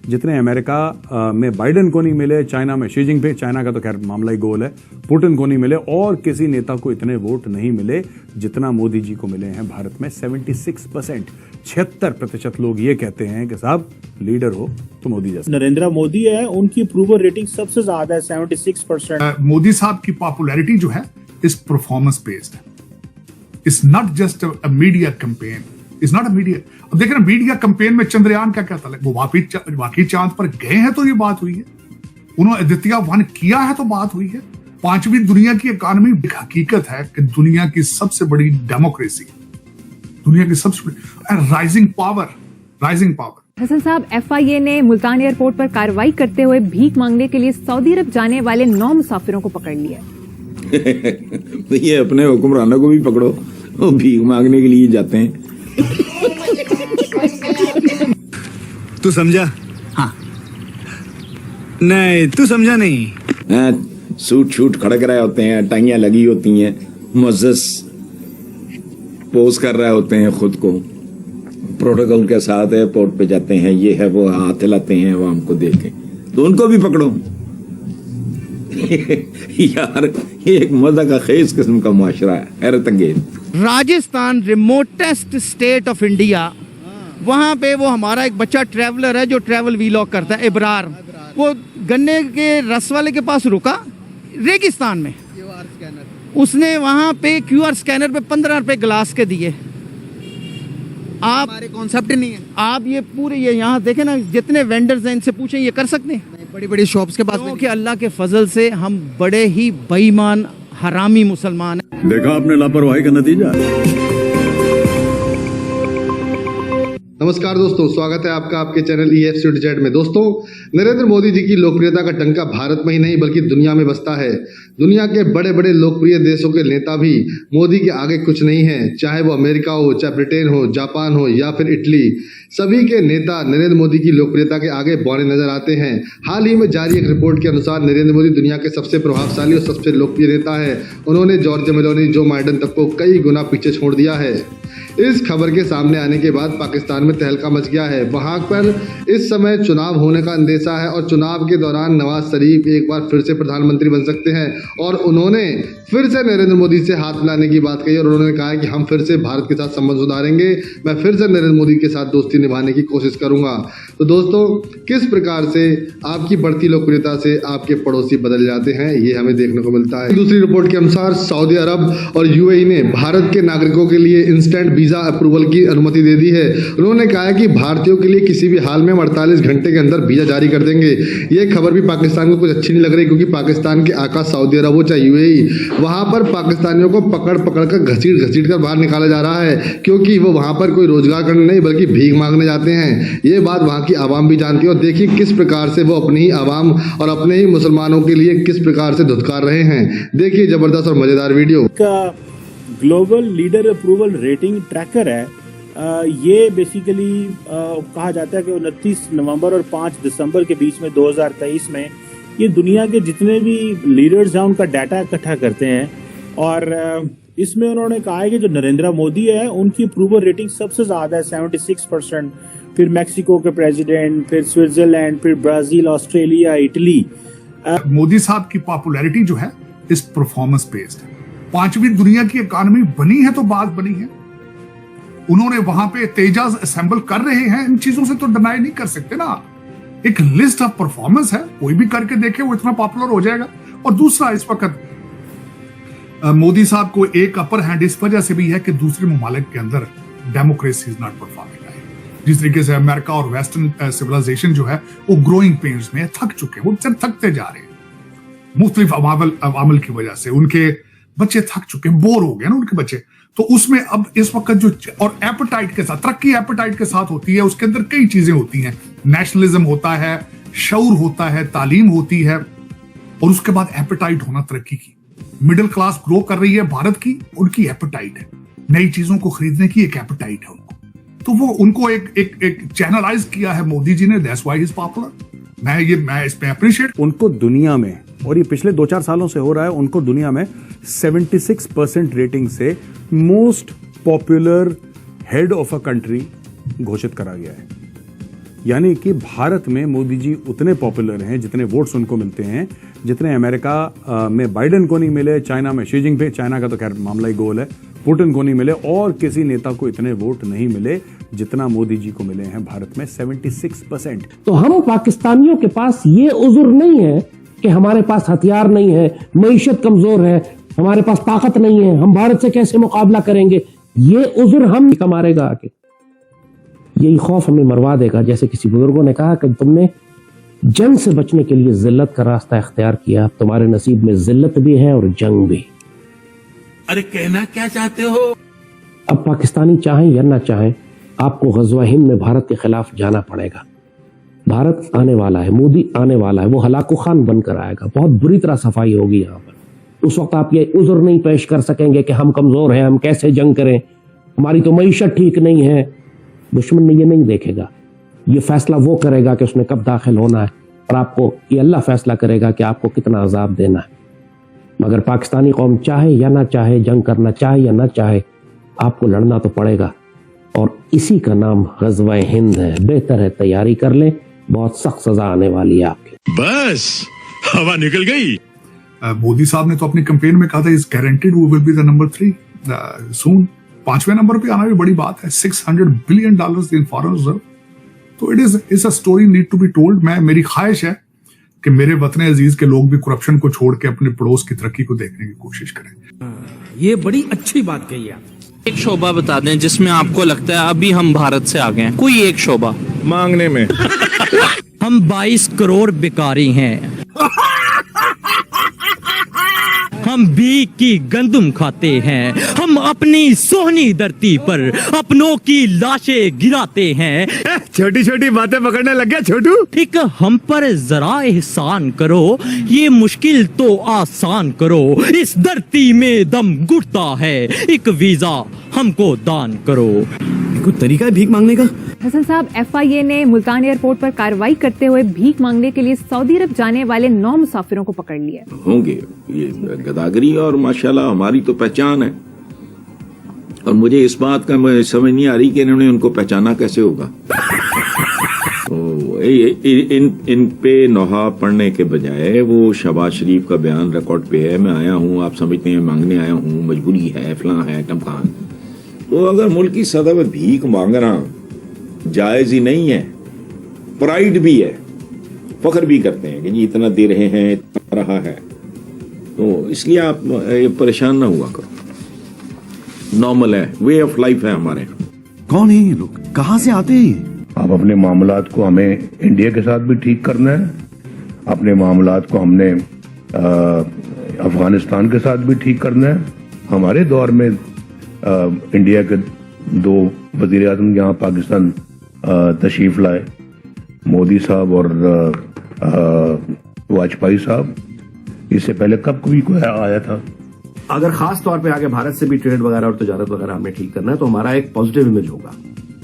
जितने अमेरिका में बाइडेन को नहीं मिले, चाइना में शी जिनपिंग, चाइना का तो खैर मामला ही गोल है, पुतिन को नहीं मिले, और किसी नेता को इतने वोट नहीं मिले जितना मोदी जी को मिले हैं भारत में 76%। 76% लोग ये कहते हैं कि साहब लीडर हो तो मोदी जैसा। नरेंद्र मोदी है, उनकी अप्रूवल रेटिंग सबसे ज्यादा है 76%। मोदी साहब की पॉपुलैरिटी जो है इस परफॉर्मेंस बेस्ड है। It's not just a media campaign, it's not a media. अब देखें ना, मीडिया कैंपेन में चंद्रयान का क्या था, वो वाकई चांद पर गए हैं तो ये बात हुई है, उन्होंने द्वितीय 1 किया है तो बात हुई है। 5वीं दुनिया की इकॉनमी हकीकत है कि दुनिया की सबसे बड़ी डेमोक्रेसी, दुनिया की सबसे बड़ी राइजिंग पावर। हसन साहब, FIA ने मुल्तान एयरपोर्ट पर कार्रवाई करते हुए भीख मांगने के लिए सऊदी अरब जाने वाले 9 मुसाफिरों को पकड़ लिया। ये अपने हुक्मरानों को भी पकड़ो, वो भीख मांगने के लिए जाते हैं। तू समझा? हाँ। नहीं, तू समझा नहीं। सूट शूट खड़क रहे होते हैं, टाइयां लगी होती हैं, मुअज़्ज़ज़ पोज कर रहे होते हैं खुद को, प्रोटोकॉल के साथ एयरपोर्ट पे जाते हैं, ये है वो, हाथ हिलाते हैं आवाम को देख के, तो उनको भी पकड़ो। यार ये एक मजा का खेज किस्म का मुआशरा है, हैरत अंगेज। Rajasthan remotest state of India, वहाँ पे वो हमारा एक बच्चा ट्रैवलर है जो ट्रैवल वीलॉग करता है, इब्रार, वो गन्ने के रस वाले के पास रुका रेगिस्तान में, उसने वहाँ पे QR स्कैनर पे 15 रुपए ग्लास के दिए। आप हमारे कॉन्सेप्ट नहीं है। आप ये पूरे ये यहाँ देखें ना, जितने वेंडर्स हैं इनसे पूछें, ये कर सकते हैं? बड़ी बड़ी शॉप्स के पास में। क्योंकि अल्लाह के फजल से हम बड़े ही बेईमान हरामी मुसलमान हैं। देखा आपने लापरवाही का नतीजा। नमस्कार दोस्तों, स्वागत है आपका आपके चैनल EF to Z में। दोस्तों, नरेंद्र मोदी जी की लोकप्रियता का डंका भारत में ही नहीं बल्कि दुनिया में बजता है। दुनिया के बड़े बड़े लोकप्रिय देशों के नेता भी मोदी के आगे कुछ नहीं है, चाहे वो अमेरिका हो, चाहे ब्रिटेन हो, जापान हो या फिर इटली। सभी के नेता नरेंद्र मोदी की लोकप्रियता के आगे बौने नजर आते हैं। हाल ही में जारी एक रिपोर्ट के अनुसार नरेंद्र मोदी दुनिया के सबसे प्रभावशाली और सबसे लोकप्रिय नेता है। उन्होंने जॉर्ज मेलोनी, जो बाइडेन तक को कई गुना पीछे छोड़ दिया है। इस खबर के सामने आने के बाद पाकिस्तान में तहलका मच गया है। वहां पर इस समय चुनाव होने का अंदेशा है और चुनाव के दौरान नवाज शरीफ एक बार फिर से प्रधानमंत्री बन सकते हैं, और उन्होंने फिर से नरेंद्र मोदी से हाथ मिलाने की बात कही और उन्होंने कहा है कि हम फिर से भारत के साथ संबंध सुधारेंगे, मैं फिर से नरेंद्र मोदी के साथ दोस्ती निभाने की कोशिश करूंगा। तो दोस्तों, किस प्रकार से आपकी बढ़ती लोकप्रियता से आपके पड़ोसी बदल जाते हैं, ये हमें देखने को मिलता है। दूसरी रिपोर्ट के अनुसार सऊदी अरब और UAE ने भारत के नागरिकों के लिए इंस्टेंट वीजा अप्रूवल की अनुमति दे दी है। उन्होंने कहा है कि भारतीयों के लिए किसी भी हाल में 48 घंटे के अंदर वीजा जारी कर देंगे। ये खबर भी पाकिस्तान को कुछ अच्छी नहीं लग रही, क्योंकि पाकिस्तान के आका सऊदी अरब हो चाहे UAE, वहां पर पाकिस्तानियों को पकड़ कर घसीट कर बाहर निकाला जा रहा है, क्योंकि वो वहां पर कोई रोजगार करने नहीं बल्कि भीख मांगने जाते हैं। ये बात वहां की आवाम भी जानती है, और देखिए किस प्रकार से वो अपनी ही आवाम और अपने ही मुसलमानों के लिए किस प्रकार से धुतकार रहे हैं। देखिए जबरदस्त और मजेदार video. Global leader approval rating tracker है। ये बेसिकली कहा जाता है कि 29 नवंबर और 5 दिसंबर के बीच में 2023 में ये दुनिया के जितने भी लीडर्स हैं उनका डाटा इकट्ठा करते हैं, और इसमें उन्होंने कहा है कि जो नरेंद्र मोदी है उनकी अप्रूवल रेटिंग सबसे ज्यादा है 76%, फिर मैक्सिको के प्रेसिडेंट, फिर स्विट्जरलैंड, फिर ब्राजील, ऑस्ट्रेलिया, इटली। मोदी साहब की पॉपुलैरिटी जो है इस परफॉर्मेंस बेस्ड है। 5वीं दुनिया की इकॉनमी बनी है तो बात बनी है। उन्होंने वहां पे तेजाज असेंबल कर रहे हैं, इन चीजों से तो डिनाई नहीं कर सकते ना। एक लिस्ट ऑफ परफॉर्मेंस है, कोई भी करके देखे वो इतना पॉपुलर हो जाएगा। और दूसरा, इस वक्त मोदी साहब को एक अपर हैंड इस वजह से भी है कि दूसरे ममालिक के अंदर डेमोक्रेसी इज नॉट परफॉर्मिंग। जिस तरीके से अमेरिका और वेस्टर्न सिविलाइजेशन जो है वो ग्रोइंग पेन्स में थक चुके हैं, वो थकते जा रहे हैं मुख्तलिफ अवामल की वजह से। उनके बच्चे थक चुके हैं, बोर हो गए ना उनके बच्चे। तो उसमें अब इस वक्त जो और एपेटाइट के साथ, तरक्की एपेटाइट के साथ होती है, उसके अंदर कई चीजें होती हैं। नेशनलिज्म होता है, शऊर होता है, तालीम होती है, और उसके बाद एपेटाइट होना तरक्की की। मिडिल क्लास ग्रो कर रही है भारत की, उनकी एपेटाइट है, नई चीजों को खरीदने की एक एपेटाइट है उनको। तो वो उनको एक चैनलाइज किया है मोदी जी ने, that's why he is popular. मैं इस पे अप्रिशिएट। उनको दुनिया में, और ये पिछले 2-4 सालों से हो रहा है, उनको दुनिया में 76% रेटिंग से most popular head of a country घोषित करा गया है। यानी कि भारत में मोदी जी उतने पॉपुलर हैं, जितने वोट्स उनको मिलते हैं, जितने अमेरिका में बाइडेन को नहीं मिले, चाइना में शी जिनपिंग, चाइना का तो खैर मामला ही गोल है, पुतिन को नहीं मिले, और किसी नेता को इतने वोट नहीं मिले जितना मोदी जी को मिले हैं भारत में 76%। तो हम पाकिस्तानियों के पास ये उज़ुर नहीं है कि हमारे पास हथियार नहीं है, मईशत कमजोर है, हमारे पास ताकत नहीं है, हम भारत से कैसे मुकाबला करेंगे। ये उज़ुर हम मारेगा आके, यही खौफ हमें मरवा देगा। जैसे किसी बुजुर्गों ने कहा कि तुमने जंग से बचने के लिए जिल्लत का रास्ता इख्तियार किया, तुम्हारे नसीब में जिल्लत भी है और जंग भी। अरे कहना क्या चाहते हो? अब पाकिस्तानी चाहें या ना चाहें, आपको गज़वा हिंद में भारत के खिलाफ जाना पड़ेगा। भारत आने वाला है, मोदी आने वाला है, वो हलाकू खान बनकर आएगा, बहुत बुरी तरह सफाई होगी यहाँ पर। उस वक्त आप ये उज़ुर नहीं पेश कर सकेंगे कि हम कमजोर हैं, हम कैसे जंग करें, हमारी तो मईशत ठीक नहीं है। दुश्मन ने ये नहीं देखेगा, ये फैसला वो करेगा कि उसने कब दाखिल होना है, और आपको ये अल्लाह फैसला करेगा कि आपको कितना अजाब देना है। मगर पाकिस्तानी कौम चाहे या ना चाहे, जंग करना चाहे या ना चाहे, आपको लड़ना तो पड़ेगा, और इसी का नाम ग़ज़वा हिंद है। बेहतर है तैयारी कर लें, बहुत सख्त सजा आने वाली है आपके। बस हवा निकल गई। मोदी साहब ने तो अपनी कैंपेन में कहा था is guaranteed we will be the number 3 soon. 5वें नंबर पे आना भी बड़ी बात है। $600 बिलियन इन फॉरेन रिजर्व, तो it's a story need to be told. मेरी ख्वाहिश है कि मेरे वतन अजीज के लोग भी करप्शन को छोड़ के अपने पड़ोस की तरक्की को देखने की कोशिश करें। ये बड़ी अच्छी बात कही आप। एक शोबा बता दें जिसमें आपको लगता है अभी हम भारत से आगे हैं, कोई एक शोबा। मांगने में हम 22 करोड़ बेकारी हैं। हम भीख की गंदुम खाते हैं। हम अपनी सोहनी धरती पर अपनों की लाशें गिराते हैं। छोटी छोटी बातें पकड़ने लग गया छोटू। ठीक, हम पर जरा एहसान करो, ये मुश्किल तो आसान करो। इस धरती में दम घुटता है, एक वीजा हमको दान करो। कोई तरीका है भीख मांगने का? हसन साहब, FIA ने मुल्तान एयरपोर्ट पर कार्रवाई करते हुए भीख मांगने के लिए सऊदी अरब जाने वाले 9 मुसाफिरों को पकड़ लिया। होंगे ये गदागरी, और माशाल्लाह हमारी तो पहचान है, और मुझे इस बात का समझ नहीं आ रही कि इन्होंने उनको पहचाना कैसे होगा। तो इन पे नोहा पढ़ने के बजाय वो शहबाज शरीफ का बयान रिकॉर्ड पे है, मैं आया हूँ, आप समझते हैं मांगने आया हूँ, मजबूरी है, फलां है, टमकान। तो अगर मुल्क की सतह पर भीख मांगना जायज ही नहीं है, प्राइड भी है, फख्र भी करते हैं कि जी इतना दे रहे हैं, इतना रहा है, तो इसलिए आप परेशान ना हुआ करो। नॉर्मल है, वे ऑफ लाइफ है हमारे। कौन है ये लोग, कहाँ से आते हैं? अब अपने मामलात को हमें इंडिया के साथ भी ठीक करना है, अपने मामलात को हमने अफगानिस्तान के साथ भी ठीक करना है। हमारे दौर में इंडिया के 2 वजीर आज़म यहाँ पाकिस्तान तशरीफ लाए, मोदी साहब और वाजपेयी साहब। इससे पहले कब कोई आया था? अगर खास तौर पे आगे भारत से भी ट्रेड वगैरह और तजारत वगैरह हमें ठीक करना है, तो हमारा एक पॉजिटिव इमेज होगा।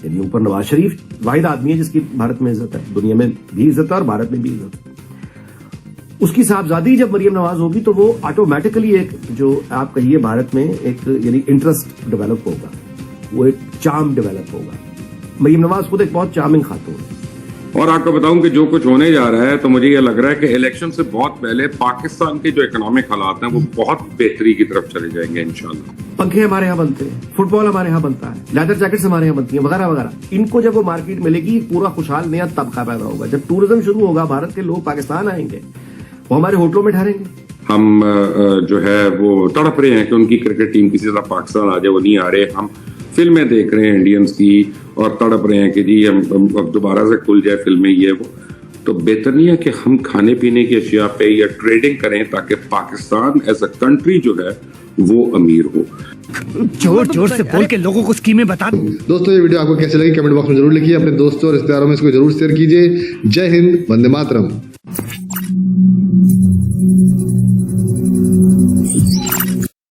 यानी ऊपर नवाज शरीफ वाहिद आदमी है जिसकी भारत में इज्जत है, दुनिया में भी इज्जत है और भारत में भी इज्जत है। उसकी साहबजादी जब मरियम नवाज होगी तो वो ऑटोमेटिकली एक, जो आप कहिए भारत में एक यानी इंटरेस्ट डेवलप होगा, वो एक चार्म डेवलप होगा। मरियम नवाज खुद एक बहुत चार्मिंग खातून है। और आपको बताऊं कि जो कुछ होने जा रहा है, तो मुझे ये लग रहा है कि इलेक्शन से बहुत पहले पाकिस्तान के जो इकोनॉमिक हालात हैं वो बहुत बेहतरी की तरफ चले जाएंगे इंशाल्लाह। पंखे हमारे यहाँ बनते हैं, फुटबॉल हमारे यहाँ बनता है, लेदर जैकेट्स हमारे यहाँ बनती हैं, वगैरह वगैरह। इनको जब वो मार्केट मिलेगी, पूरा खुशहाल नया तबका पैदा होगा। जब टूरिज्म शुरू होगा, भारत के लोग पाकिस्तान आएंगे, वो हमारे होटलों में ठहरेंगे। हम जो है वो तड़प रहे हैं कि उनकी क्रिकेट टीम किसी तरह पाकिस्तान आ जाए, वो नहीं आ रहे। हम फिल्में देख रहे हैं इंडियंस की और तड़प रहे हैं कि जी हम अब दोबारा से खुल जाए फिल्में, ये वो। तो बेहतर नहीं है कि हम खाने पीने की अशिया पे या ट्रेडिंग करें ताकि पाकिस्तान एज अ कंट्री जो है वो अमीर हो। जोर जोर से बोल के लोगों को स्कीमें बता। दोस्तों ये वीडियो आपको कैसे लगी कमेंट बॉक्स में जरूर लिखिए, अपने दोस्तों और रिश्तेदारों में इसको जरूर शेयर कीजिए। जय हिंद, वंदे मातरम।